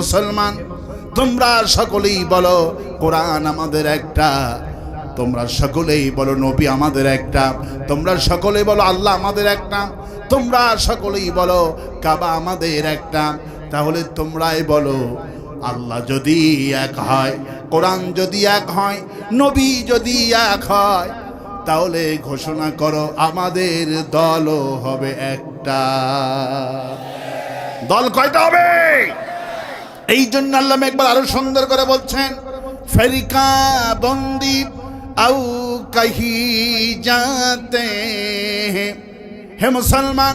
মুসলমান, তোমরা সকলেই বলো কোরআন আমাদের একটা, তোমরা সকলেই বলো নবী আমাদের একটা, তোমরা সকলেই বলো আল্লাহ আমাদের একটা, তোমরা সকলেই বলো কাবা আমাদের একটা। তাহলে তোমরাই বলো আল্লাহ যদি এক হয়, কোরআন যদি এক হয়, নবী যদি এক হয়, তাহলে ঘোষণা করো আমাদের দলও হবে একটা। দল কয়টা হবে? এই জন্য আল্লাহ একবার আরো সুন্দর করে বলছেন, ফেরিকা বন্দি আউ কহি যাতে। হে মুসলমান,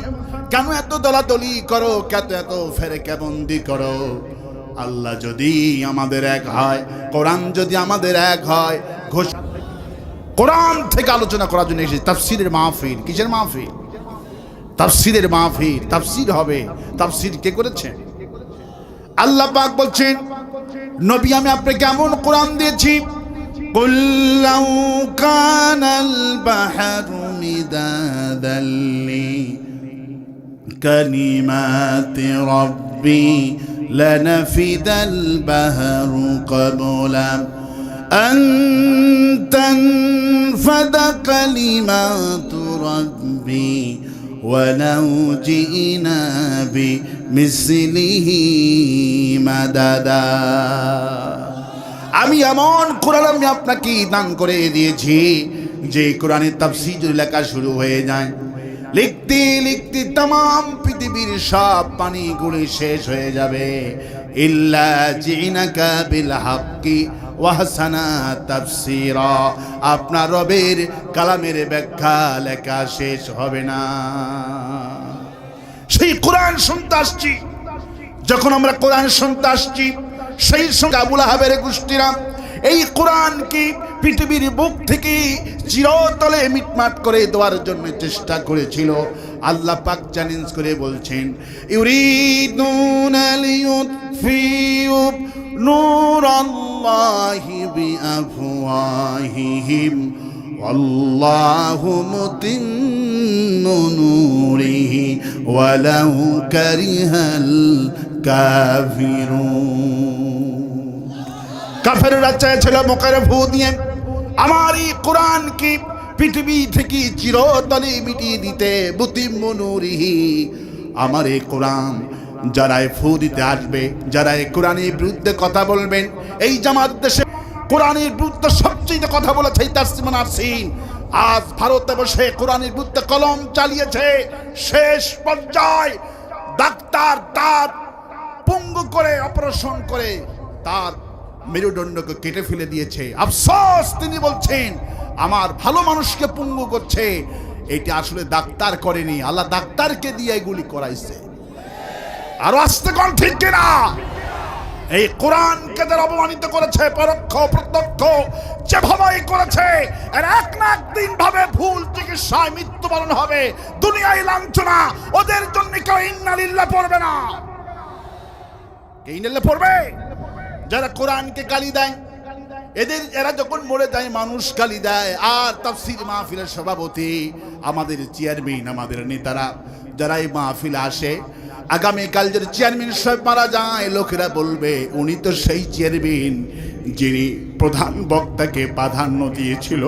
কেন এত দলাদলি করো, কেন এত ফেরিকা বন্দি করো? আল্লাহ যদি আমাদের এক হয়, কোরআন যদি আমাদের এক হয়, কোরআন থেকে আলোচনা করার জন্য এসেছি। তাফসীরের মাহফিল। কিসের মাহফিল? তাফসীরের মাহফিল। তাফসীর হবে। তাফসীর কে করেছেন? আল্লাহ পাক বলছেন, নবী আমি আপনাকে কেমন কোরআন দিয়েছি। কুল লাউ কানাল বাহরু মিদাদাল লিকালিমাতি রাব্বি লানাফিদাল বাহরু ক্বাবলা আন তানফাদা কালিমাতু রাব্বি ওয়ালাউ জিনা বিমিসলিহি মাদাদা। আমি এমন কোরআন আমি আপনাকে দান করে দিয়েছি যে কোরআনের তাফসীর লেখা শুরু হয়ে যায়, লিখতে লিখতে तमाम পৃথিবীর সব পানিগুলি শেষ হয়ে যাবে। ইল্লা জিনাকা বিল হাক্কি ওয়া হাসানা তাফসীরা। আপনার রবের কালামের ব্যাখ্যা লেখা শেষ হবে না। সেই কোরআন শুনতে আসছি। যখন আমরা কোরআন শুনতে আসছি, সেই সঙ্গে আবু লাহাবের গোষ্ঠীরা এই কোরআনকে পৃথিবীর বুক থেকে চিরতলে মিটমাট করে দেওয়ার জন্য চেষ্টা করেছিল। আল্লাহ পাক চ্যালেঞ্জ করে বলছেন, ইউরিদুনা লিয়ুতফিউ নূরাল্লাহি বিআফওয়াহিহিম ওয়াল্লাহু মুতিম্মু নূরিহি ওয়ালাউ কারিহাল কাফিরুন। কাফেররা চেয়েছিল মুখের ফু দিয়ে আমার এই কোরআনকে পৃথিবী থেকে চিরতরে মিটিয়ে দিতে। মুতিম্মু নূরিহি, আমার এই কোরআন যারা ফু দিতে আসবে, যারা এই কোরআনের বিরুদ্ধে কথা বলবেন, এই জামাত দেশে কোরআনের বিরুদ্ধে সবচেয়ে কথা বলেছে তাসলিমা নাসরিন। আজ ভারতে বসে কোরআনের বিরুদ্ধে কলম চালিয়েছে। শেষ পর্যায়ে ডাক্তার তার পঙ্গু করে অপারেশন করে তার মেরুদণ্ডকে কেটে ফেলে দিয়েছে। আফসোস, তিনি বলছেন আমার ভালো মানুষকে পঙ্গু করছে। এটি আসলে ডাক্তার করেনি, আল্লাহ ডাক্তারকে দিয়ে এগুলি করাইছে। আরো আসতে কোন ঠিক কিনা? এই কোরআনকে যারা অপমানিত করেছে, পরোক্ষ প্রত্যক্ষ যেভাবে করেছে, এর এক না একদিন ভাবে ভুল চিকিৎসায় মৃত্যুবরণ হবে। দুনিয়ায় লাঞ্ছনা। ওদের জন্য কেউ ইন্না লিল্লাহ পড়বে না। কে ইন্না লিল্লাহ পড়বে? যারা কোরআনকে গালি দেয়, এরা যখন মরে যায় মানুষ গালি দেয়। আর তাফসীর মাহফিলের সভাপতি, আমাদের চেয়ারম্যান, আমাদের নেতারা যারা এই মাহফিলে আসে, আগামীকাল যদি চেয়ারম্যান সাহেব মারা যায়, লোকেরা বলবে উনি তো সেই চেয়ারম্যান যিনি প্রধান বক্তাকে প্রাধান্য দিয়েছিল।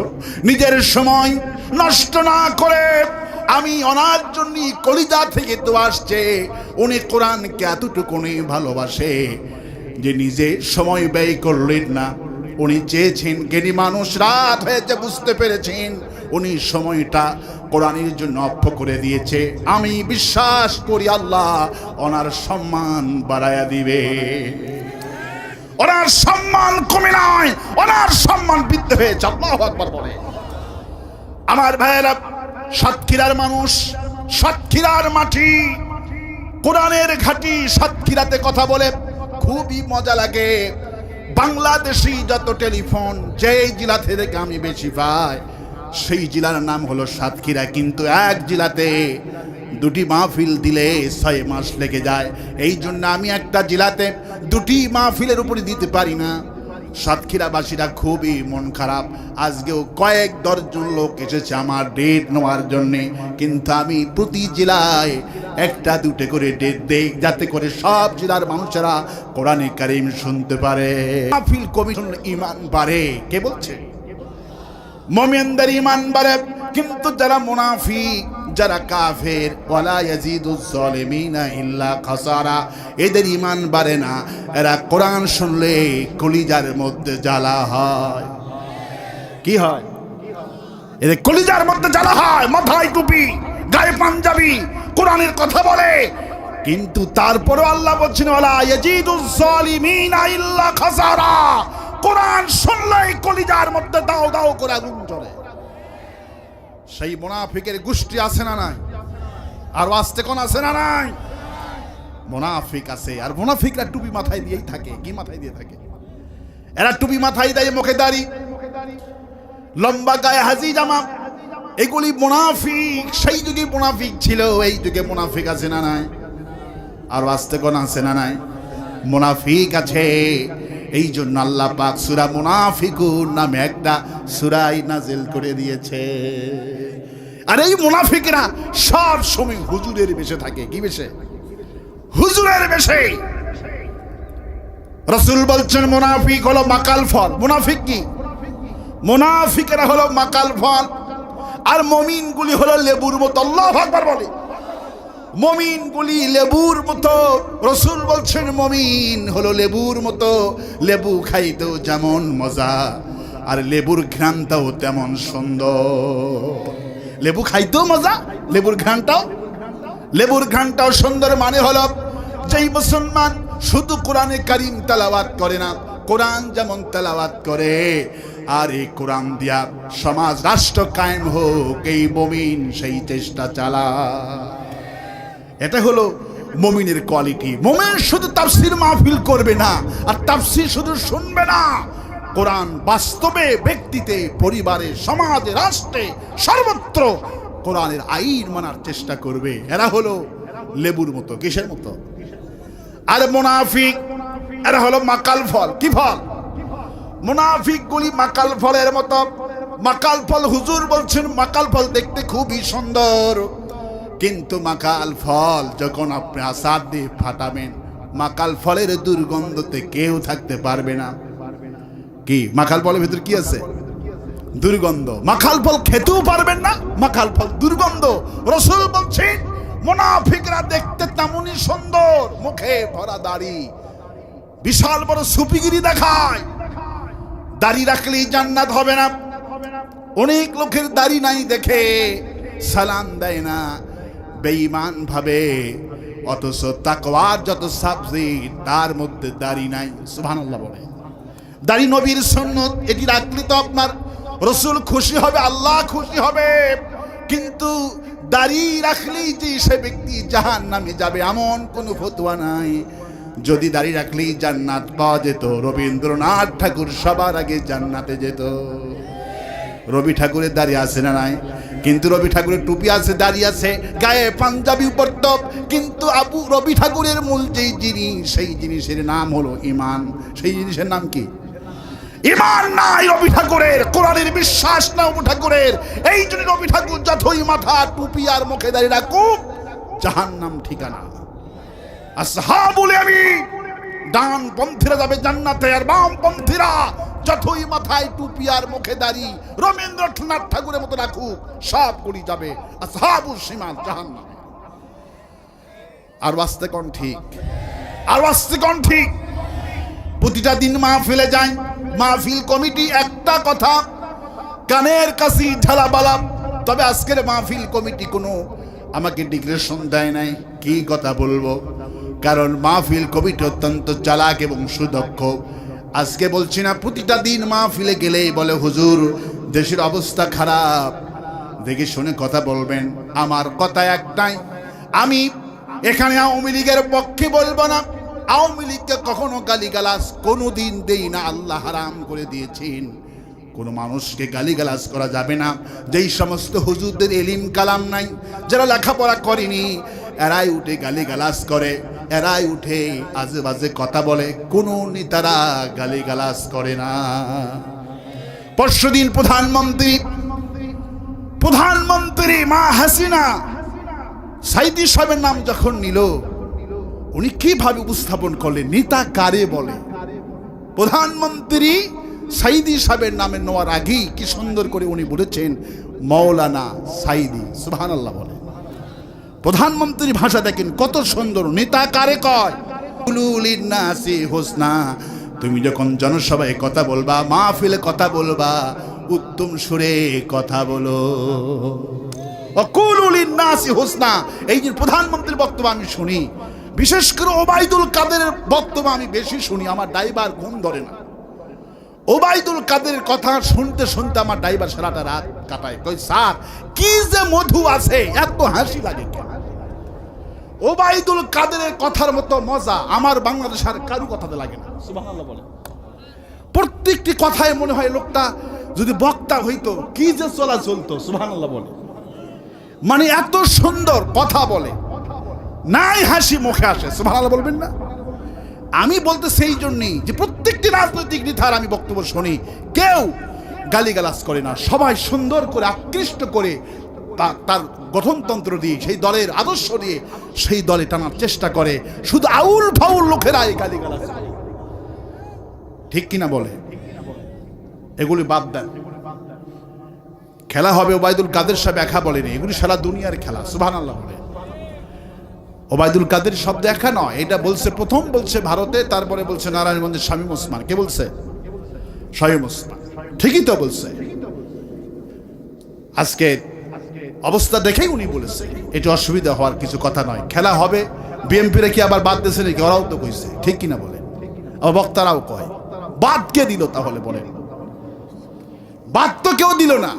নিজের সময় নষ্ট না করে আমি ওনার জন্য কলিজা থেকে তো আসছে। উনি কোরআনকে এতটুকুনি ভালোবাসে যে নিজে সময় ব্যয় করলেন না। উনি চেয়েছেন, জ্ঞানী মানুষ রাত হয়েছে বুঝতে পেরেছেন, উনি সময়টা কোরআনের জন্য অক্ষ করে দিয়েছে। আমি বিশ্বাস করি আল্লাহ ওনার সম্মান বাড়ায়া দিবে। ওনার সম্মান কমে নয়, ওনার সম্মান বৃদ্ধি হয়েছে। আল্লাহু আকবার বলে। আমার ভাইয়েরা, সাতক্ষীরার মানুষ, সাতক্ষীরার মাটি, কোরআনের ঘাঁটি সাতক্ষীরাতে কথা বলে খুবই মজা লাগে। বাংলাদেশি যত টেলিফোন যেই জেলা থেকে আমি বেশি পাই, সেই জেলার নাম হলো সাতক্ষীরা। কিন্তু এক জেলাতে দুটি মাহফিল দিলে 6 মাস লেগে যায়। এই জন্য আমি একটা জেলাতে দুটি মাহফিলের উপরে দিতে পারি না। সাতক্ষীরাবাসীরা খুবই মন খারাপ। আজকেও কয়েক দশজন লোক এসেছে আমার ডেট নেওয়ার জন্যে, কিন্তু আমি প্রতি জেলায় একটা দুটো করে ডেট দেই, যাতে করে সব জেলার মানুষেরা কোরআনে কারীম শুনতে পারে। মাহফিল কমিশন ঈমান বাড়ে, কে বলছে? মুমিনদের ঈমান বাড়ে, কিন্তু যারা মুনাফিক, যারা কাফের, ওয়ালা ইয়াজিদুজ জালিমিনা ইল্লা খাসারা, এদের ঈমান বাড়ে না। এরা কোরআন শুনলে কলিজার মধ্যে জ্বালা হয়। কি হয়? এদের কলিজার মধ্যে জ্বালা হয়। মাথায় টুপি, গায়ে পাঞ্জাবি, কোরআনের কথা বলে, কিন্তু তারপরে আল্লাহ বলছেন ওয়ালা ইয়াজিদুজ জালিমিনা ইল্লা খাসারা। কোরআন শুনলেই কলিজার মধ্যে দাও দাও করে আগুন জ্বলে। সেই মুনাফিকের গোষ্ঠী আছে না নাই? আর আসতে কোন আছে না নাই? মুনাফিক আছে। আর মুনাফিকরা টুপি মাথায় দিয়েই থাকে। কি মাথায় দিয়ে থাকে? এরা টুপি মাথায় দেয়, মুখে দাড়ি, লম্বা গায়ে হাজি জামা, এগুলি মুনাফিক। সেই যুগে মুনাফিক ছিল, এই যুগে মুনাফিক আছে না নাই? আর আসতে কোন আছে না নাই? মুনাফিক আছে। এই জন্য আল্লাহ পাক সূরা মুনাফিকুন নামে একটা সূরাই নাজিল করে দিয়েছে। আর এই মুনাফিকরা সব সময় হুজুরের বেশে থাকে। কি বেশে? হুজুরের বেশে। রাসূল বলছেন মুনাফিক হলো মাকাল ফল। মুনাফিক কি? মুনাফিকরা হলো মাকাল ফল, আর মুমিনগুলি হলো লেবুর মতো। আল্লাহু আকবার বলে। মুমিনগুলি লেবুর মতো। রাসূল বলছেন মুমিন হলো লেবুর মতো। লেবু খাইতেও যেমন মজা, আর লেবুর ঘ্রাণটাও তেমন সুন্দর। লেবু খাইতেও মজা, লেবুর ঘ্রাণটাও সুন্দর। মানে হলো যেই মুসলমান শুধু কোরআনে কারীম তেলাওয়াত করে না, কোরআন যেমন তেলাওয়াত করে, আর এই কোরআন দিয়া সমাজ রাষ্ট্র কায়েম হোক, এই মুমিন সেই চেষ্টা চালায়। এটা হলো মুমিনের কোয়ালিটি। মুমিন শুধু তাফসীর মাহফিল করবে না, আর তাফসীর শুধু শুনবে না, কোরআন বাস্তবে ব্যক্তিতে, পরিবারে, সমাজে, রাষ্ট্রে, সর্বত্র কোরআনের আইন মানার চেষ্টা করবে। এরা হলো লেবুর মতো। কিসের মতো? আর মুনাফিক এরা হলো মাকাল ফল। কি ফল? মুনাফিক গুলি মাকাল ফলের মতো। মাকাল ফল, হুজুর বলছেন মাকাল ফল দেখতে খুবই সুন্দর, কিন্তু মাকাল ফল যখন আপনি আসাদ দিয়ে ফাটাবেন, মাকাল ফলের দুর্গন্ধতে কেউ থাকতে পারবে না। কি মাকাল ফলের ভিতর কি আছে? দুর্গন্ধ। মাকাল ফল খেতেও পারবেন না, মাকাল ফল দুর্গন্ধ। রাসূল বলছেন মুনাফিকরা দেখতে তেমনই সুন্দর, মুখে ভরা দাড়ি, বিশাল বড় সুপিগিরি দেখায়। দাড়ি রাখলেই জান্নাত হবে না। অনেক লোকের দাড়ি নাই দেখে সালাম দেয় না, বেঈমান ভাবে, অথচ তাকওয়ার যত সাবজেক্ট তার মধ্যে দাড়ি নাই। সুবহানাল্লাহ বলে। দাড়ি নবীর সুন্নত, এটি রাখলে তো আপনার রাসূল খুশি হবে, আল্লাহ খুশি হবে। কিন্তু দাড়ি রাখলেই যে সে ব্যক্তি জাহান্নামে যাবে এমন কোনো ফতোয়া নাই। যদি দাড়ি রাখলেই জান্নাত পাওয়া যেত, রবীন্দ্রনাথ ঠাকুর সবার আগে জান্নাতে যেত। রবি ঠাকুরের দাড়ি আছে না নাই? কিন্তু রবি ঠাকুরের টুপি আছে, দাড়ি আছে, গায়ে পাঞ্জাবি পরতো, কিন্তু রবি ঠাকুরের মূল যেই জিনিস, সেই জিনিসের নাম হলো ঈমান। সেই জিনিসের নাম কি? ঈমান নাই রবি ঠাকুরের, কোরআনের বিশ্বাস না রবি ঠাকুরের। এই জন্য রবি ঠাকুর যতই মাথা টুপি আর মুখে দাড়ি রাখুক, জাহান্নাম ঠিকানা। আসহাবুল ইয়ামিন, ডান পন্থীরা যাবে জান্নাতে, আর বাম পন্থীরা যতই মাথায় টুপি আর মুখে দাড়ি রবীন্দ্রনাথ ঠাকুরের মতো রাখুক, সবগুলি যাবে আসহাবুল শিমাল, জাহান্নামে। আর বাস্তে কোন ঠিক? আর বাস্তে কোন ঠিক? প্রতিটা দিন মাহফিলে যাই, মাহফিল কমিটি একটা কথা কানের কাছে ঢালাবালা, তবে আজকের মাহফিল কমিটি কোনো আমাকে ডিগ্রেশন দেয় নাই। কি কথা বলবো? কারণ মাহফিল কমিটি অত্যন্ত চালাক এবং সুদক্ষ। আজকে বলছি না, প্রতিটা দিন মাহফিলে গেলেই বলে হুজুর দেশের অবস্থা খারাপ, দেখে শুনে কথা বলবেন। আমার কথা একটাই, আমি এখানে আওয়ামী লীগের পক্ষে বলবো না, আওয়ামী লীগকে কখনো গালিগালাজ কোনোদিন দেই না, আল্লাহ হারাম করে দিয়েছেন। কোনো মানুষকে গালিগালাজ করা যাবে না। যেই সমস্ত হুজুরদের এলিম কালাম নাই, যারা লেখাপড়া করেনি, এরাই উঠে গালিগালাজ করে। এরাই উঠে আজে বাজে কথা বলে, কোনো নেতারা গালিগালাজ করে না। পরশুদিন প্রধানমন্ত্রী মা হাসিনা সাইদি সাহেবের নাম যখন নিল, উনি কিভাবে উপস্থাপন করলেন, নেতা কারে বলে। প্রধানমন্ত্রী সাইদি সাহেবের নামে নেওয়ার আগেই কি সুন্দর করে উনি বলেছেন মৌলানা সাইদি, সুবহানাল্লাহ বলে। প্রধানমন্ত্রী ভাষা দেখেন কত সুন্দর। নেতা কারে কয়, কুলুলিন নাসি হোসনা, তুমি যখন জনসভায় কথা বলবা, মাহফিলে কথা বলবা, উত্তম সুরে কথা বলো। কুলুলিন নাসি হোসনা, এই যে প্রধানমন্ত্রীর বক্তব্য আমি শুনি, বিশেষ করে ওবায়দুল কাদেরের বক্তব্য আমি বেশি শুনি, আমার ড্রাইভার ঘুম ধরে না। ওবায়দুল কাদেরের কথা শুনতে শুনতে আমার ড্রাইভার সারাটা রাত কাটায়। কই স্যার কি যে মধু আছে, এত হাসি লাগে কেন? ওবায়দুল কাদেরের কথার মতো মজা আমার বাংলাদেশের কারো কথাতে লাগে না, সুবহানাল্লাহ বলে। প্রত্যেকটি কথায় মনে হয় লোকটা যদি বক্তা হইতো কি যে চলতো, সুবহানাল্লাহ বলে। মানে এত সুন্দর কথা বলে, নাই হাসি মুখে আসে, সুবহানাল্লাহ বলবেন না? আমি বলতে সেই জন্যই যে প্রত্যেকটি রাজনৈতিক নেতার আমি বক্তব্য শুনি, কেউ গালিগালাজ করে না, সবাই সুন্দর করে আকৃষ্ট করে তার গঠনতন্ত্র দিয়ে, সেই দলের আদর্শ দিয়ে সেই দলে টানার চেষ্টা করে। শুধু আউল ফাউল লোকেরা এই গালিগালাজ করে, ঠিক কিনা বলে? এগুলি বাদ দেন। খেলা হবে ওবায়দুল কাদের সাহেব একা বলেনি, এগুলি সারা দুনিয়ার খেলা, সুবহানাল্লাহ বলে। ওবায়দুল কাদের শব্দ একা নয়, এটা বলছে প্রথম বলছে ভারতে, তারপরে বলছে নারায়ণগঞ্জের শামীম ওসমান। কে বলছে? শামীম ওসমান, ঠিকই তো বলছে। আজকে অবস্থা দেখেই উনি বলেছে, এটা অসুবিধা হওয়ার কিছু কথা নয়। খেলা হবে, বিএনপি রেখে আবার বাদ দিয়েছে নাকি? ওরাও তো কইছে, ঠিক কিনা বলে? বক্তারাও কয় বাদ কে দিল তাহলে বলেন? বাদ তো কেউ দিল না।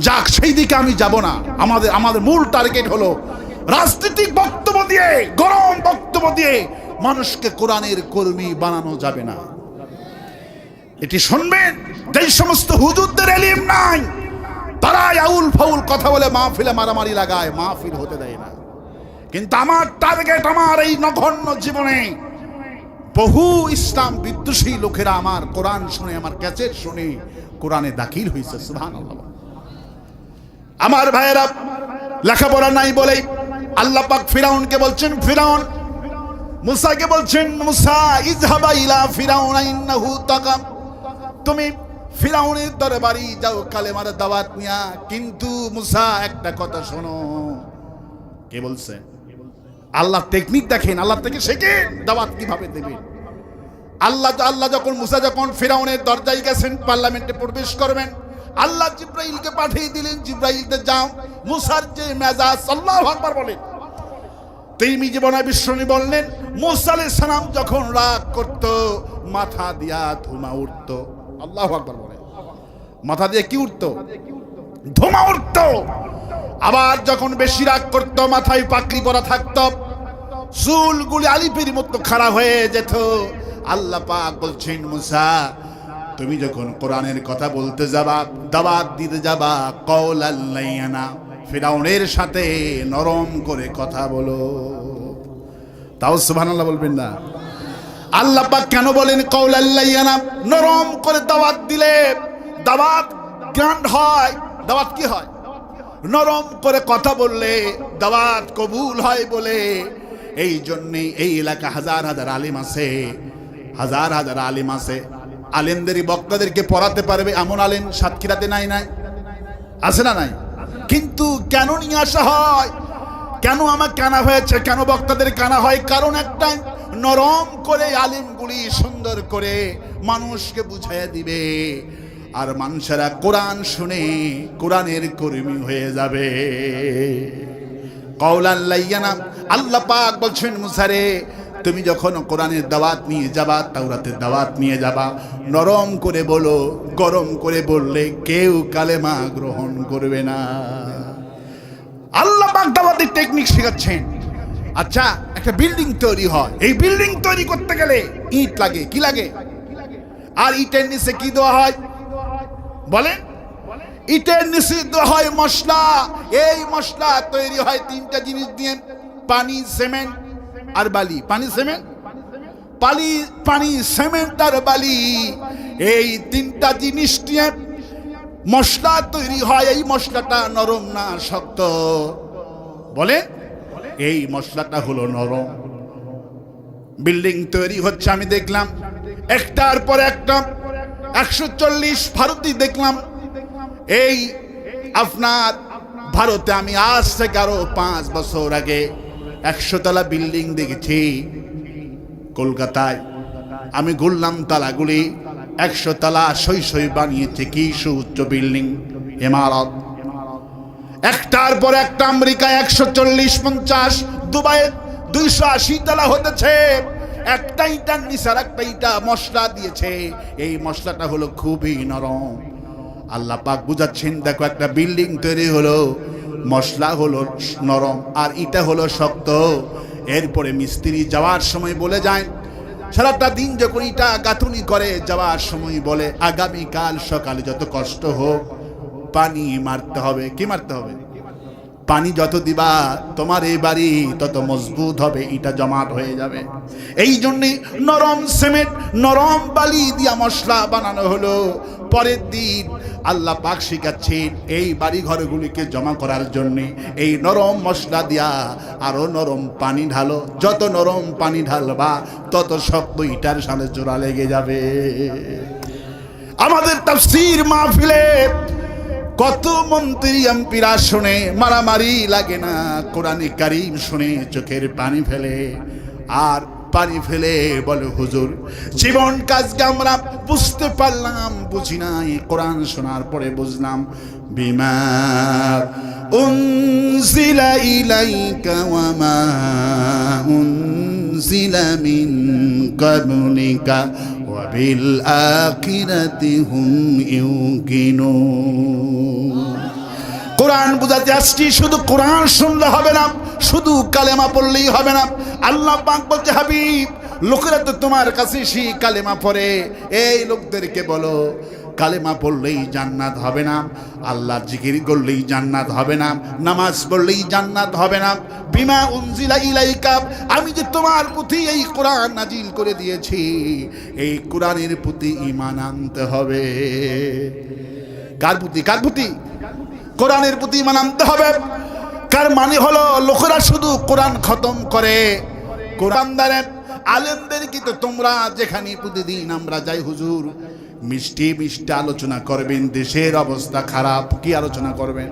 যাক, সেই দিকে আমি যাব না। আমাদের মূল টার্গেট হলো রাজনৈতিক বক্তব্য দিয়ে, গরম বক্তব্য দিয়ে মানুষকে কোরআনের কর্মী বানানো যাবে না। এটি শুনবেন, যেই সমস্ত হুজুরদের ইলম নাই, তারা আউল ফাউল কথা বলে মাহফিলে মারামারি লাগায়, মাহফিল হতে দেয় না। কিন্তু আমার টার্গেট, আমার এই নগণ্য জীবনে বহু ইসলাম বিদ্বেষী লোকেরা আমার কোরআন শুনে, আমার ক্যাসেট শুনে কোরআনে দাখিল হয়েছে, সুবহানাল্লাহ। আমার ভাইয়েরা, লেখাপড়া নাই বলে আল্লাহ পাক ফিরাউনকে বলছেন, ফিরাউন মুসাকে বলছেন, মুসা ইযহাবা ইলা ফিরাউন ইন্নাহু তাগা, তুমি ফিরাউনের দরবারে যাও কালেমার দাওয়াত নিয়া। কিন্তু মুসা একটা কথা শোনো। কে বলছে? আল্লাহ টেকনিক দেখেন, আল্লাহ থেকে শেখেন দাওয়াত কিভাবে দেবেন। আল্লাহ যখন মুসা যখন ফিরাউনের দরজায় গেছেন, পার্লামেন্টে প্রবেশ করবেন, আল্লাহ জিব্রাইলকে পাঠিয়ে দিলেন, জিব্রাইলতে যাও। মুসার যে মেজাজ, আল্লাহু আকবার বলেন। তিরমিজি বর্ণনায় বিশ্বনবী বললেন, মুসা আলাইহিস সালাম যখন রাগ করত, মাথা দিয়া ধুমা উঠত। আল্লাহু আকবার বলেন। মাথা দিয়ে কি উঠত? ধুমা উঠত। আবার যখন বেশি রাগ করত, মাথায় পাকড়ি পরা থাকত, চুলগুলি আলিপের মতো খাড়া হয়ে যেত। আল্লাহ পাক বলছেন, মুসা তুমি যখন কোরআনের কথা বলতে যাবা, দাওয়াত দিতে যাবা, কওলাল লাইয়ানা, ফিরাউনের সাথে নরম করে কথা বলো। তাও সুবহানাল্লাহ বলবেন না? আল্লাহ পাক কেন বলেন কওলাল লাইয়ানা? নরম করে দাওয়াত দিলে দাওয়াত গ্রান্ড হয়। দাওয়াত কি হয়? নরম করে কথা বললে দাওয়াত কবুল হয় বলে। এই জন্যই এই এলাকা হাজার হাজার আলিম আছে, হাজার হাজার আলিম আছে। আলেমদেরই বক্তাদেরকে পড়াতে পারবে এমন আলেম সাতক্ষীরাতে নাই? আছে না নাই? কিন্তু কেন নিয়ে আসা হয়? কেন আমার কানা হয়েছে? কেন বক্তাদের কানা হয়? কারণ একটাই, নরম করে আলেমগুলি সুন্দর করে মানুষকে বুঝাইয়া দিবে, আর মানুষেরা কোরআন শুনে কোরআনের কর্মী হয়ে যাবে। কওলাল লাইয়ানা, আল্লাহ পাক বলছেন, মুসারে তুমি যখন কোরআনের দাওয়াত নিয়ে যাবা, তাওরাতের দাওয়াত নিয়ে যাবা, নরম করে বলো। গরম করে বললে কেউ কালেমা গ্রহণ করবে না। আল্লাহ পাক দাওয়াতের টেকনিক শেখাচ্ছেন। আচ্ছা, একটা বিল্ডিং তৈরি হয়, এই বিল্ডিং তৈরি করতে গেলে ইট লাগে। কি লাগে? আর ইটের নিচে কি দেওয়া হয় বলেন? ইটের নিচে দেওয়া হয় মশলা। এই মশলা তৈরি হয় তিনটা জিনিস দিয়ে, পানি, সিমেন্ট আর বালি, পানি সিমেন্ট, পানি সিমেন্ট আর বালি, এই তিনটা জিনিস নিয়ে মশলা তৈরি হয়। এই মশলাটা নরম না শক্ত? বলে এই মশলাটা হলো নরম। বিল্ডিং তৈরি হচ্ছে, আমি দেখলাম একটার পর একটা 140 ভারতী দেখলাম। এই আপনার ভারতে আমি আজ থেকে আরো 5 বছর আগে 100 তলা বিল্ডিং দেখেছি। কলকাতায় আমি ঘুরলাম তালাগুলি, 100 তলা সই বানিয়েছে, কি সুউচ্চ বিল্ডিং ইমারত। একটার পর একটা আমেরিকায় 140-50, দুবাই 280 তলা হতেছে। একটা ইটার নিচার একটা ইটা মশলা দিয়েছে, এই মশলাটা হলো খুবই নরম। আল্লাহ পাক বুঝাচ্ছেন, দেখো একটা বিল্ডিং তৈরি হলো, মশলা হলো নরম আর ইটা হলো শক্ত। এরপরে মিস্ত্রি যাওয়ার সময় বলে যায়, সারাটা দিন যখন ইটা গাঁথুনি করে যাওয়ার সময় বলে, আগামীকাল সকালে যত কষ্ট হোক পানি মারতে হবে। কি মারতে হবে? পানি যত দিবা তোমার এই বাড়ি তত মজবুত হবে, ইটা জমাট হয়ে যাবে। এই জন্যে নরম সিমেন্ট, নরম বালি দিয়া মশলা বানানো হলো। পরের দিন আল্লাহ পাক শিখাচ্ছেন এই বাড়ি ঘরগুলিকে জমা করার জন্য এই নরম মশলা দিয়া আরো নরম পানি ঢালো। যত নরম পানি ঢালবা তত শক্ত ইটার সাথে জোড়া লেগে যাবে। আমাদের তাফসীর মাহফিলে কত মন্ত্রী এমপিরা শুনে, মারামারি লাগে না, কোরআনে কারীম শুনে চোখের পানি ফেলে। আর পানি ফেলে বলে, হুজুর জীবন কাজকে আমরা বুঝতে পারলাম, বুঝি নাই, কোরআন শোনার পরে বুঝলাম। বিমা উনজিলা ইলাইকা ওয়া মা উনজিলা মিন ক্বাবলিকা ওয়া বিল আখিরাতি হুম ইউকিনুন। কোরআন বুঝাতে আসছি, শুধু কোরআন শুনলে হবে না, শুধু কালেমা পড়লেই হবে না। আল্লাহ পাক বলছে, হাবিব লোকেরা তো তোমার কাছে সেই কালেমা পড়ে, এই লোকদেরকে বলো কালেমা পড়লেই জান্নাত হবে না, আল্লাহর জিকির করলেই জান্নাত হবে না, নামাজ পড়লেই জান্নাত হবে না। বিমা উনজিলা ইলাইকা, আমি যে তোমার প্রতি এই কোরআন নাজিল করে দিয়েছি, এই কোরআনের প্রতি ঈমান আনতে হবে। কার প্রতি? কার প্রতি? কোরআনের প্রতি ঈমান আনতে হবে। কার মানে হলো লোকেরা শুধু কোরআন খতম করে। কোরআনদারে আলেমদের কি তো তোমরা যেখানে প্রতিদিন আমরা যাই, হুজুর মিষ্টি মিষ্টি আলোচনা করবেন, দেশের অবস্থা খারাপ, কি আলোচনা করবেন?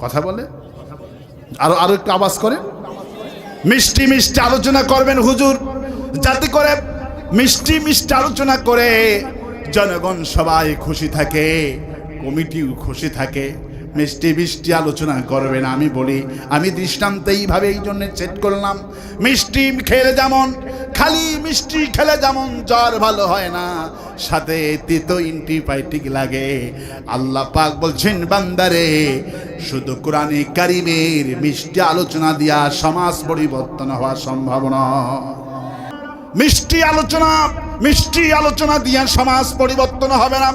কথা বলে আরো একটু আওয়াজ করেন। মিষ্টি মিষ্টি আলোচনা করবেন হুজুর, যাতে করে মিষ্টি মিষ্টি আলোচনা করে জনগণ সবাই খুশি থাকে, কমিটিও খুশি থাকে। মিষ্টি মিষ্টি আলোচনা করবেন। আমি বলি, আমি দৃষ্টান্ত এইভাবে এই জন্য সেট করলাম, মিষ্টি খেলে যেমন, খালি মিষ্টি খেলে যেমন জ্বর ভালো হয় না, সাথে তিতো অ্যান্টিবায়োটিক লাগে। আল্লাহ পাক বলছেন, বান্দারে শুধু কোরআনে কারিমের মিষ্টি আলোচনা দিয়া সমাজ পরিবর্তন হওয়া সম্ভব নয়। মিষ্টি আলোচনা দিয়া সমাজ পরিবর্তন হবে না।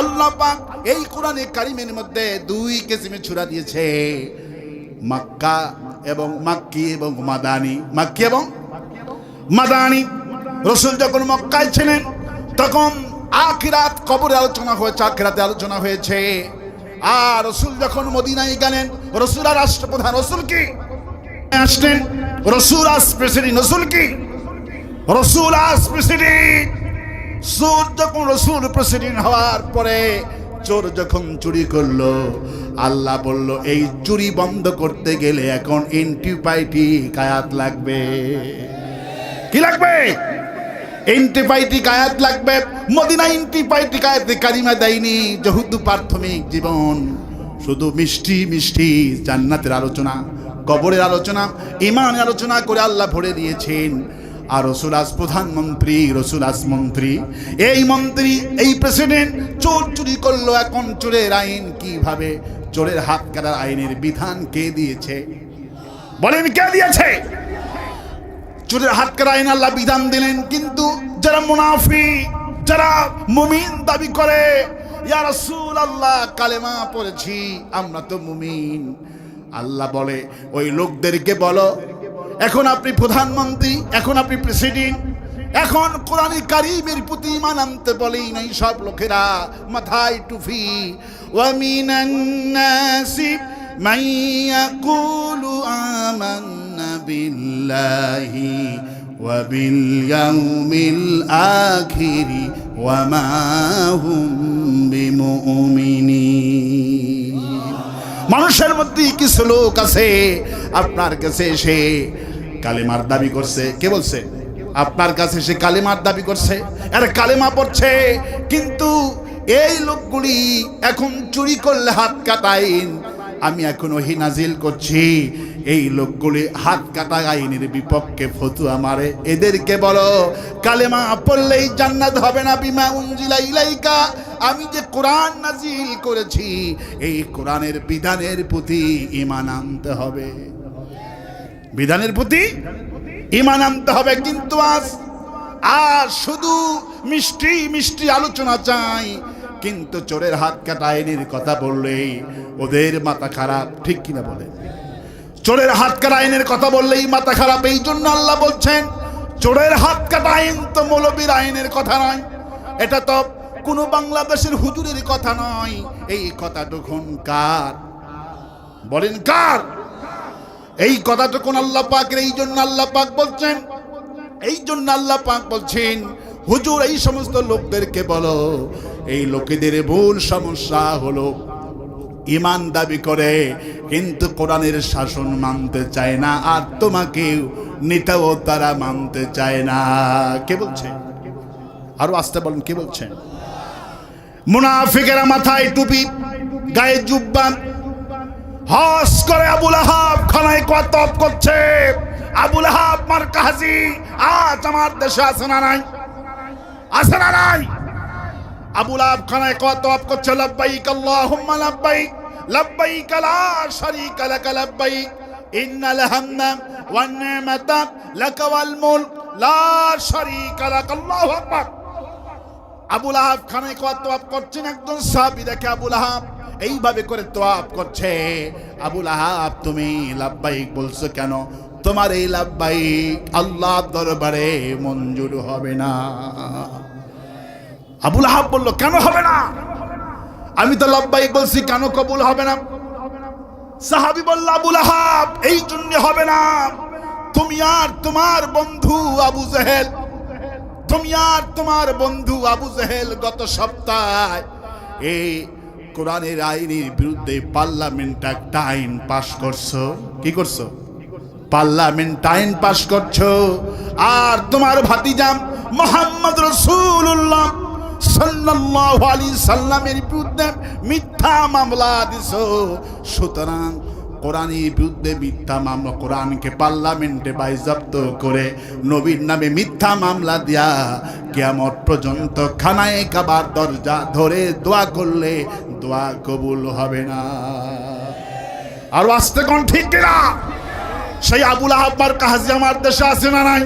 আল্লাহ পাক এই কোরআনে কারিমের মধ্যে 2 কিসিমে সূরা দিয়েছে, মক্কা এবং মাক্কি এবং মাদানী। মাক্কি এবং মাদানী। রাসূল যখন মক্কায় ছিলেন তখন আখিরাত, কবরে আলোচনা হয়েছে, আখিরাতে আলোচনা হয়েছে। আর রাসূল যখন মদিনায় গেলেন, রাসূল আর রাষ্ট্রপ্রধান, রাসূল কি আসলেন, রাসূল আস প্রেসিডেন্ট, রাসূল কি, রাসূল আস প্রেসিডেন্ট। চোর যখন রাসূল প্রেসিডেন্ট হওয়ার পরে চোর যখন চুরি করলো, আল্লাহ বলল এই চুরি বন্ধ করতে গেলে এখন অ্যান্টিবায়োটিক আয়াত লাগবে। কি লাগবে? অ্যান্টিবায়োটিক আয়াত লাগবে। মদিনা অ্যান্টিবায়োটিক আয়াতে কারিমা দেয়নি। যেহেতু প্রাথমিক জীবন শুধু মিষ্টি মিষ্টি জান্নাতের আলোচনা, কবরের আলোচনা, ঈমানের আলোচনা করে আল্লাহ ভরে দিয়েছেন। আর রাসূল আজ প্রধানমন্ত্রী, রাসূল আজ মন্ত্রী। এই মন্ত্রী, এই প্রেসিডেন্ট চোর চুরি করলো, এখন চোরের আইন কিভাবে, চোরের হাত কাটার আইনের বিধান কে দিয়েছে? বলেন কে দিয়েছে? চোরের হাত কাটা আইন আল্লাহ বিধান দিলেন। কিন্তু যারা মুনাফিক, যারা মুমিন দাবি করে, ইয়া রাসূলুল্লাহ কালেমা পড়েছি, আমরা তো মুমিন, আল্লাহ বলে ওই লোকদেরকে বলো এখন আপনি প্রধানমন্ত্রী, এখন আপনি প্রেসিডেন্ট, এখন কোরআনে কারীমের প্রতি ঈমান আনতে বলেই নাই সব লোকেরা মাথায় টুপি। ওয়া মিনান নাসি মান ইয়াকুলু আমান্না বিল্লাহি ওয়া বিল ইয়াউমিল আখিরি ওয়া মা হুম বিমুমিনিন। মানুষের মধ্যে কিছু লোক আছে আপনার কাছে এসে কালেমার দাবি করছে। কে বলছে? আপনার কাছে সে কালেমার দাবি করছে, আরে কালেমা পড়ছে, কিন্তু এই লোকগুলি এখন চুরি করলে হাত কাটা আইন। আমি এখন ওহী নাজিল করছি, এই লোকগুলি হাত কাটা আইনের বিপক্ষে ফতোয়া মারে। এদেরকে বলো কালেমা পড়লেই জান্নাত হবে না। বিমা উনজিলা ইলাইকা, আমি যে কোরআন নাজিল করেছি এই কোরআনের বিধানের প্রতি ঈমান আনতে হবে, বিধানের প্রতি ঈমান আনতে হবে। কিন্তু আজ শুধু মিষ্টি মিষ্টি আলোচনা চাই, কিন্তু চোরের হাত কাটা আইনের কথা বললেই ওদের মাথা খারাপ। ঠিক কিনা বলে? চোরের হাত কাটা আইনের কথা বললেই মাথা খারাপ। এই জন্য আল্লাহ বলছেন চোরের হাত কাটা আইন তো মৌলবীর আইনের কথা নয়, এটা তো কোনো বাংলাদেশের হুজুরের কথা নয়। এই কথাটুকু কার? বলেন কার? এই কথাটুকু আল্লাহ পাকের। এই জন্য আল্লাহ পাক বলছেন, এই জন্য আল্লাহ পাক বলছেন হুজুর এই সমস্ত লোকদেরকে বলো, এই লোকেদের ভুল সমস্যা হলো ঈমান দাবি করে কিন্তু কোরআনের শাসন মানতে চায় না, আর তোমাকে নেতাও তারা মানতে চায় না। কে বলছে? আরো আসতে বলেন, কে বলছেন? মুনাফিকেরা মাথায় টুপি, গায়ে জুব্বা, হস করে আবুল আহাব খানায় কতব করছে। আবুল আহাব মার্কা হাজি আজ আমার দেশে আছে না নাই? আছে না নাই? আবুল আহাব খানায় কতব করছে, লাব্বাইক আল্লাহুম্মা লাব্বাইক, লাব্বাইক লা শারীকা লাক লাব্বাইক, ইন্নাল হামদা ওয়ান নি'মাতা লাক ওয়াল মুলক লা শারীকা লাক। আল্লাহু আকবার। আবুল আহাব খানায় কতব করছেন, একজন সাহাবী দেখে আবুল আহাব এইভাবে করে তোয়াব করছে। আবুল আহাব তুমি লাব্বাইক বলছো কেন? তোমার এই লাব্বাইক আল্লাহর দরবারে মঞ্জুর হবে না। আবুল আহাব বলল কেন হবে না? আমি তো লাব্বাইক বলছি, কেন কবুল হবে না? সাহাবী বলল আবুল আহাব এই জন্য হবে না, তুমি আর তোমার বন্ধু আবু জেহেল, তুমি আর তোমার বন্ধু আবু জেহেল গত সপ্তাহে এই কোরআনের আইনের বিরুদ্ধে পার্লামেন্ট একটা আইন পাশ করছো। কি করছো? পার্লামেন্ট আইন পাশ করছো। আর তোমার ভাতিজা মুহাম্মদ রাসূলুল্লাহ সাল্লাল্লাহু আলাইহি সাল্লামের বিরুদ্ধে মিথ্যা মামলা দিছো। সুতরাং কোরআনের বিরুদ্ধে মিথ্যা মামলা, কোরআনকে পার্লামেন্টে বাজেয়াপ্ত করে নবীর নামে মিথ্যা মামলা দিয়া কিয়ামত পর্যন্ত খানায়ে কাবার দরজা ধরে দোয়া করলে দোয়া কবুল হবে না। আর আস্তে কোন ঠিক কিনা? সেই আবুল আহাব মার্কা হাজি আমার দেশে আছে না নাই?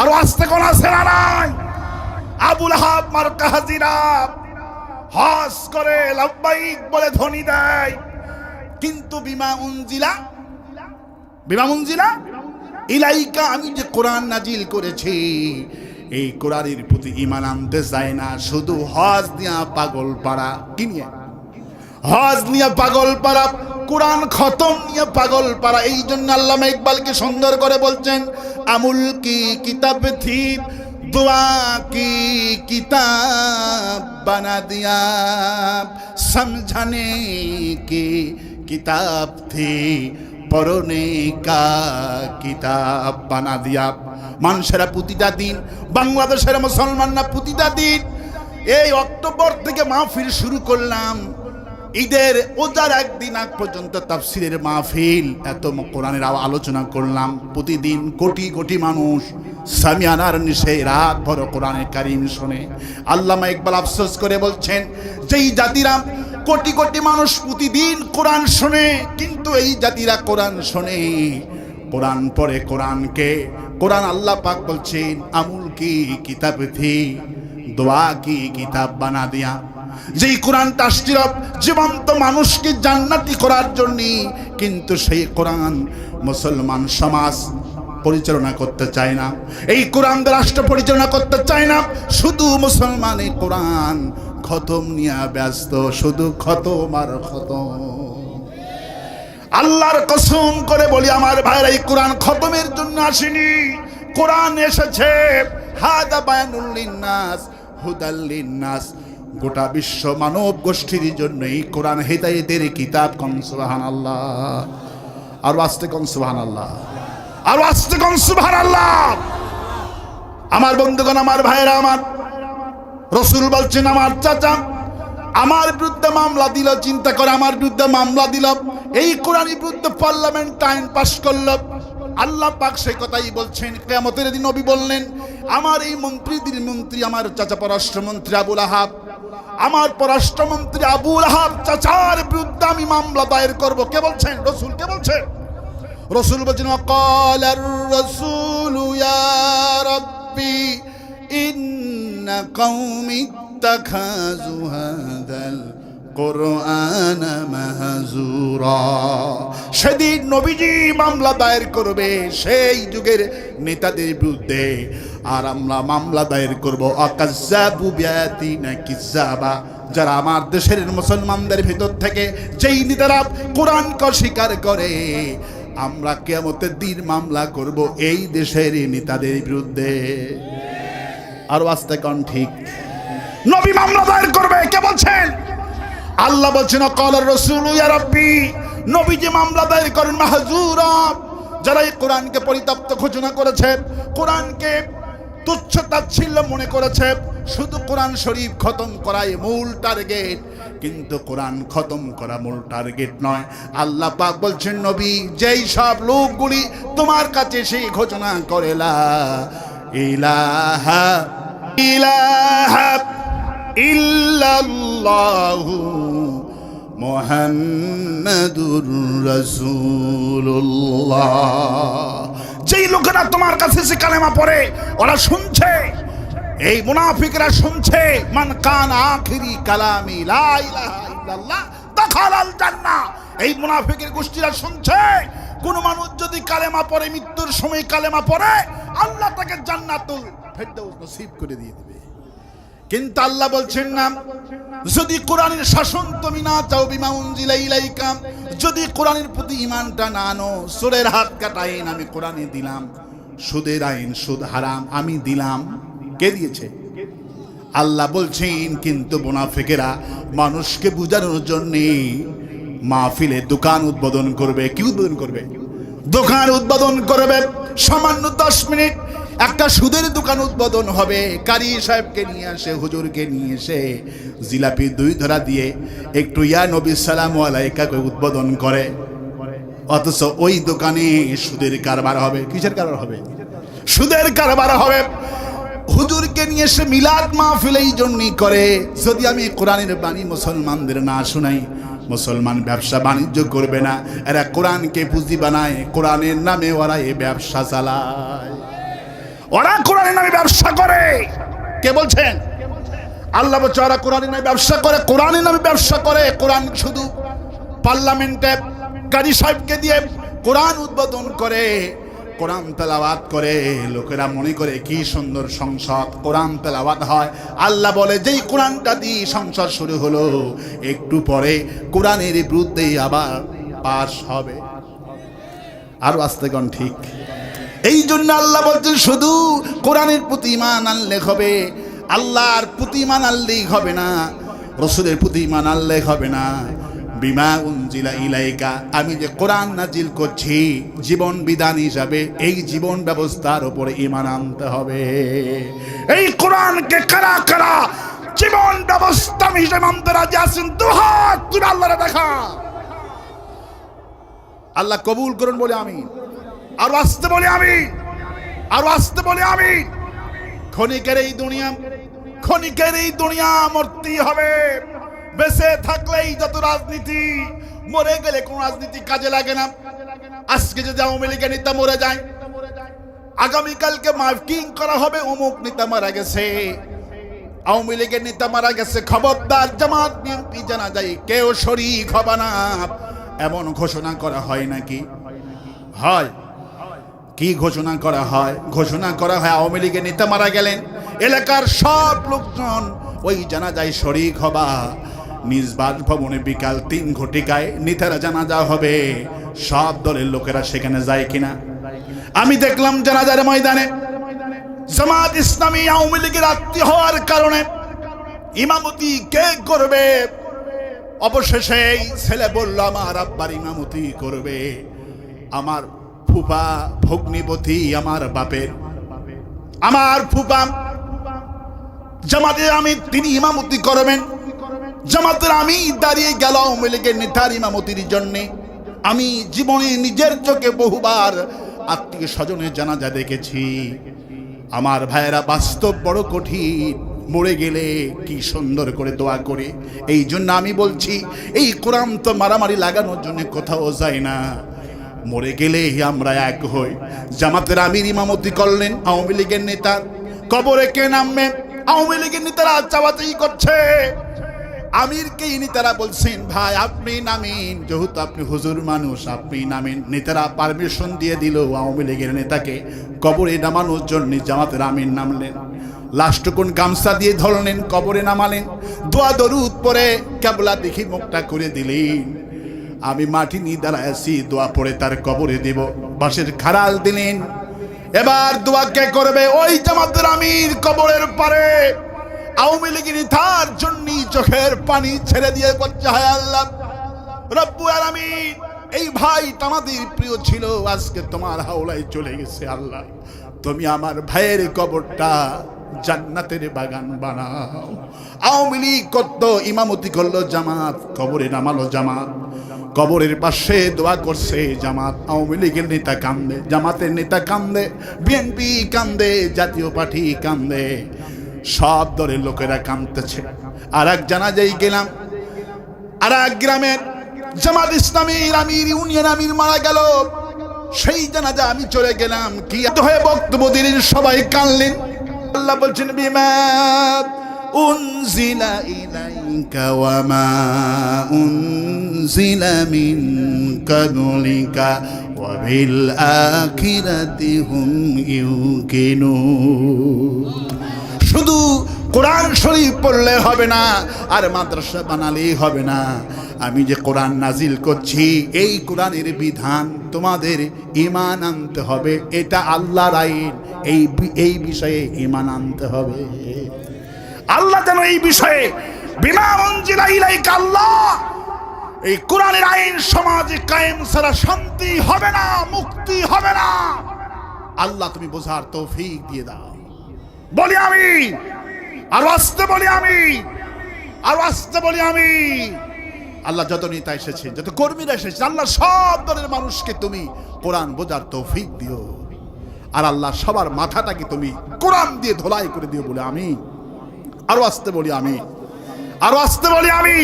আর আস্তে কোন আছে না নাই? আবুল আহাব মার্কা হাজিরা হস করে লাব্বাইক বলে ধ্বনি দেয়, কিন্তু বিমা উনজিলা ইলাইকা, আমি যে কোরআন নাজিল করেছি এই কোরআনের প্রতি ঈমান আনতে চায় না। শুধু হজ নিয়া পাগল পাড়া। কি নিয়ে? হজ নিয়ে পাগল পাড়া, কোরআন খতম নিয়ে পাগল পাড়া। এই জন্য আল্লামা ইকবালকে সুন্দর করে বলছেন, আমুল কি কিতাব থি दुआ की किताब बना दिया, समझने की किताब थी पढ़ने का किताब बना दिया। মানুষেরা প্রতিটা দিন, বাংলাদেশের মুসলমানরা প্রতিটা দিন এই অক্টোবর থেকে মাহফিল শুরু করলাম, ঈদের ওজার একদিন আগ পর্যন্ত তাফসিরের মাহফিল, এত কোরআনের আলোচনা করলাম। প্রতিদিন কোটি কোটি মানুষ সামিয়ানার নিচে রাত ভর কোরআনে কারীম শোনে। আল্লামা ইকবাল আফসোস করে বলছেন, যেই জাতিরা কোটি কোটি মানুষ প্রতিদিন কোরআন শোনে, কিন্তু এই জাতিরা কোরআন শোনে, কোরআন পড়ে, কোরআনকে কোরআন আল্লাহ পাক বলছেন আমুল কি কিতাব থি দোয়া কি কিতাব বানা দিয়া। যেই কোরআনটা আসছিল জীবন্ত মানুষকে জান্নাতি করার জন্য, কিন্তু সেই কোরআন মুসলমান সমাজ পরিচালনা করতে চায় না, এই কোরআন রাষ্ট্র পরিচালনা করতে চায় না। শুধু মুসলমান এই কোরআন খতম নিয়ে ব্যস্ত, শুধু খতম আর খতম। আল্লাহর কসম করে বলি আমার ভাইরা, এই কোরআন খতমের জন্য আসেনি। কোরআন এসেছে হাদা বায়ানুল লিন্নাস হুদাল লিন্নাস, গোটা বিশ্ব মানব গোষ্ঠীর জন্য এই কোরআন হেদায়েতের কিতাব। কোন সুবহানাল্লাহ, আর আস্তে কোন সুবহানাল্লাহ, আর আস্তে কোন সুবহানাল্লাহ। আমার বন্ধুগণ, আমার ভাইরা, আমার রাসূল বলছেন, আমার চাচা আমার বিরুদ্ধে মামলা দিল, চিন্তা করে আমার বিরুদ্ধে মামলা দিল, এই কোরআনের বিরুদ্ধে পার্লামেন্ট আইন পাশ করলো। আল্লাহ পাক সেই কথাই বলছেন। কিয়ামতের দিন নবী বললেন, আমার এই মন্ত্রীদের মন্ত্রী আমার চাচা পররাষ্ট্রমন্ত্রী আবুল আহাব, আমার পররাষ্ট্রমন্ত্রী আবুল আহাব চাচার বিরুদ্ধে আমি মামলা দায়ের করব। কে বলছেন? রাসূল। কে বলছেন? রাসূল বলছেন, ওয়াকালার রাসূলু ইয়া রাব্বি ইন্না কওমি ইত্তাখাযু হাযাল কোরআন মাহজুরা। সেদিন নবীজি মামলা দায়ের করবে সেই যুগের নেতাদের বিরুদ্ধে, আর আমরা মামলা দায়ের করব আকাজ্জাবু বিয়াতিনা কিজ্জাবা, যারা আমার দেশের মুসলমানদের ভিতর থেকে যেই নেতারা কোরআনকে অস্বীকার করে, আমরা কিয়ামতের দিন মামলা করব এই দেশের নেতাদের বিরুদ্ধে। আর আস্তে কোন ঠিক, নবী মামলা দায়ের করবে। কে বলছেন? আল্লাহ বলছেন, ক্বালার রাসূলু ইয়া রাব্বি, নবী যে মামলা দায়ের করেন মাহজুরা, যারা এই কোরআনকে পরিত্যক্ত ঘোষণা করেছে, কোরআনকে তুচ্ছ তাচ্ছিল্য মনে করেছে, শুধু কোরআন শরীফ খতম করাই মূল টার্গেট, কিন্তু কোরআন খতম করা মূল টার্গেট নয়। আল্লাহ পাক বলছেন, নবী যেই সব লোকগুলি তোমার কাছে সেই ঘোষণা করে লা ইলাহা ইলাহা ইল্লাল্লাহু মুহাম্মাদুর রাসূলুল্লাহ, যেই লোকেরা তোমার কাছে সে কালেমা পড়ে, ওরা শুনছে, এই মুনাফিকরা শুনছে, মান কান আখিরি কালামি লা ইলাহা ইল্লাল্লাহ দাখালাল জান্নাহ, এই মুনাফিকের গোষ্ঠীরা শুনছে, কোন মানুষ যদি কালেমা পড়ে, মৃত্যুর সময় কালেমা পড়ে, আল্লাহ তাকে জান্নাতুল ফেরদাউস নসিব করে দিয়ে দেবে। কিন্তু আল্লাহ বলছেন না, যদি কোরআনের শাসন তুমি না চাও, বিমা উনজিলা ইলাইকা, যদি কোরআনের প্রতি ঈমানটা না আনো, সুদের হাত কাটা আইন আমি কোরআনে দিলাম, সুদের আইন, সুদ হারাম আমি দিলাম। কে দিয়েছে? আল্লাহ বলছেন। কিন্তু মুনাফিকেরা মানুষকে বুঝানোর জন্য মাহফিলে দোকান উদ্বোধন করবে। কি উদ্বোধন করবে? দোকান উদ্বোধন করবে। সামান্য 10 মিনিট একটা সুদের দোকান উদ্বোধন হবে, কারি সাহেবকে নিয়ে আসে, হুজুরকে নিয়ে এসে জিলাপি 2 ধরা দিয়ে একটু ইয়া নবী সালামু আলাইকা উদ্বোধন করে, অথচ ওই দোকানে সুদের কারবার হবে। কিসের কারবার হবে? সুদের কারবার হবে। হুজুরকে নিয়ে এসে মিলাদ মাহফিল এই জন্যই করে, যদি আমি কোরআনের বাণী মুসলমানদের না শোনাই, মুসলমান ব্যবসা বাণিজ্য করবে না। এরা কোরআনকে পুঁজি বানায়, কোরআনের নামে ওরা এই ব্যবসা চালায়, ওরা কোরআনের নামে ব্যবসা করে। কে বলছেন? আল্লাহ বলছে ওরা কোরআনের নামে ব্যবসা করে, কোরআনের নামে ব্যবসা করে। কোরআন শুধু পার্লামেন্টে কারি সাহেবকে দিয়ে কোরআন উদ্বোধন করে, কোরআন তেলাওয়াত করে, লোকেরা মনে করে কি সুন্দর সংসদ, কোরআন তেলাওয়াত হয়। আল্লাহ বলে, যেই কোরআনটা দিয়ে সংসদ শুরু হলো, একটু পরে কোরআনের বিরুদ্ধে আবার পাশ হবে। আর আস্তেগণ ঠিক। এই জন্য আল্লাহ বলছেন, শুধু কোরআনের প্রতি ঈমান আনলে হবে, আল্লাহর প্রতি ঈমান আনলেই হবে না, রাসূলের প্রতি ঈমান আনলে হবে না। বিমা উনজিলা ইলাইকা, আমি যে কোরআন নাজিল করছি জীবন বিধান হিসাবে, এই জীবন ব্যবস্থার উপরে ঈমান আনতে হবে। এই কোরআনকে কারা কারা জীবন ব্যবস্থা হিসেবে মানতে রাজি আছেন? দুহাত তুলে আল্লাহরে দেখা। আল্লাহ কবুল করুন বলে আমি, আর আসতে বলি আমি, আর আসতে বলি আমি। ক্ষণিকের এই দুনিয়া, ক্ষণিকের এই দুনিয়া মরতেই হবে। বেঁচে থাকলেই যত রাজনীতি, মরে গেলে কোন রাজনীতি কাজে লাগে না। আজকে যদি আওয়ামী লীগের নেতা মরে যায়, আগামীকালকে মাইকিং করা হবে, অমুক নেতা মারা গেছে, আওয়ামী লীগের নেতা মারা গেছে, খবরদার জামাত বিএনপি জানা যায় কেউ শরীক হবে না, এমন ঘোষণা করা হয় নাকি? হয়। কি ঘোষণা করা হয়? ঘোষণা করা হয় আওয়ামী লীগের নেতা মারা গেলেন, এলাকার সব লোকজন ওই জানাজায় শরীক হবা। নিজ বাসভবনে বিকাল 3 ঘটিকায় নেতারা জানাজা হবে। সব দলের লোকেরা সেখানে যায় কিনা? আমি দেখলাম জানাজার ময়দানে জামাত ইসলামী আওয়ামী লীগের আত্মীয় হওয়ার কারণে ইমামতি কে করবে? অবশেষে এই ছেলে বলল আমার আব্বার ইমামতি করবে। আমার ফুফা ভগ্নিপতি আমার বাপের, আমার ফুফা জামাতের আমি, তিনি ইমামতি করবেন। জামাতের আমি দাঁড়িয়ে গেল আওয়ামী লীগের নেতার ইমামতির জন্যে। আমি জীবনে নিজের চোখে বহুবার আত্মীয় স্বজনের জানাজা দেখেছি। আমার ভাইয়েরা বাস্তব বড় কঠিন। মরে গেলে কি সুন্দর করে দোয়া করে। এই জন্য আমি বলছি, এই কোরআন তো মারামারি লাগানোর জন্য কোথাও যায় না। মরে গেলে আমরা এক হই। জামাতের আমির ইমামতি করলেন আওয়ামী লীগের নেতা, কবরে কে নামবে? আওয়ামী লীগের নেতারা চাওয়াচাই করছে। আমিরকেই নেতারা বলছেন ভাই আপনি নামেন, যেহেতু আপনি হুজুর মানুষ আপনি নামেন। নেতারা পারমিশন দিয়ে দিল আওয়ামী লীগের নেতাকে কবরে নামানোর জন্য। জামাতের আমির নামলেন, লাশটুকুন গামছা দিয়ে ধরলেন, কবরে নামালেন, দোয়া দরুদ পরে কেবলা দেখি মুখটা করে দিলেন। আমি মাটি নিয়ে দাঁড়ায় আছি, দোয়া পড়ে তার কবরে দেব। বাঁশের খাড়াল দিলেন। এবার দোয়া কে করবে? ওই জামাতের আমির কবরের পারে আওয়ামী লীগের নেতার জন্য চোখের পানি ছেড়ে দিয়ে বলছে, হায় আল্লাহ রব্বুল আলামিন, এই ভাইটা আমাদের প্রিয় ছিল, আজকে তোমার হাওলায় চলে গেছে। আল্লাহ তুমি আমার ভাইয়ের কবরটা জান্নাতের বাগান বানাও। আওয়ামী লীগ কত ইমামতি করলো জামাত, কবরে নামালো জামাত, কবরের পাশে দোয়া করছে জামাত। আওয়ামী লীগের নেতা কান্দে, জামাতের নেতা কান্দে, বিএনপি কান্দে, জাতীয় পার্টি কান্দে, সব দলের লোকেরা কাঁদতেছে। আর এক জানাজায় গেলাম, আর এক গ্রামের জামাত ইসলামীর আমির, ইউনিয়ন আমির মারা গেল। সেই জানাজা আমি চলে গেলাম। কি হয়ে বক্তব্য দিলেন, সবাই কাঁদলেন। আল্লাহ বলছেন বিমা উনজিলা ইলাইকা ওয়া মা উনজিলা মিন কাবলিকা ওয়া বিল আখিরাতি হুম ইউকিনুন। শুধু কোরআন শরীফ পড়লে হবে না, আর মাদ্রাসা বানালেই হবে না। আমি যে কোরআন নাজিল করছি, এই কোরআনের বিধান তোমাদের ঈমান আনতে হবে। এটা আল্লাহর আইন, এই বিষয়ে ঈমান আনতে হবে। আল্লাহ যেন এই বিষয়ে বিমা উনজিলা ইলাইকা, আল্লাহ এই কোরআনের আইন সমাজে কায়েম ছাড়া শান্তি হবে না, মুক্তি হবে না। আল্লাহ তুমি বোঝার তৌফিক দিয়ে দাও। বলি আমি, আর আসতে বলি আমি, আর আসতে বলি আমি। আল্লাহ যত নেতা এসেছে, যত কর্মীরা এসেছে, আল্লাহ সব দলের মানুষকে তুমি কোরআন বোঝার তৌফিক দিও। আর আল্লাহ সবার মাথাটাকে তুমি কোরআন দিয়ে ধোলাই করে দিও বলে আমি। আরো আসতে বলি আমি, আরো আসতে বলি আমি।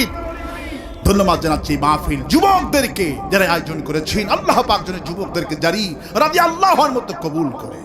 ধন্যবাদ জানাচ্ছি মাহফিল যুবকদেরকে যারা আয়োজন করেছেন। আল্লাহ পাক যেন যুবকদেরকে জারি রাদিয়াল্লাহু আনহুর মতো কবুল করে।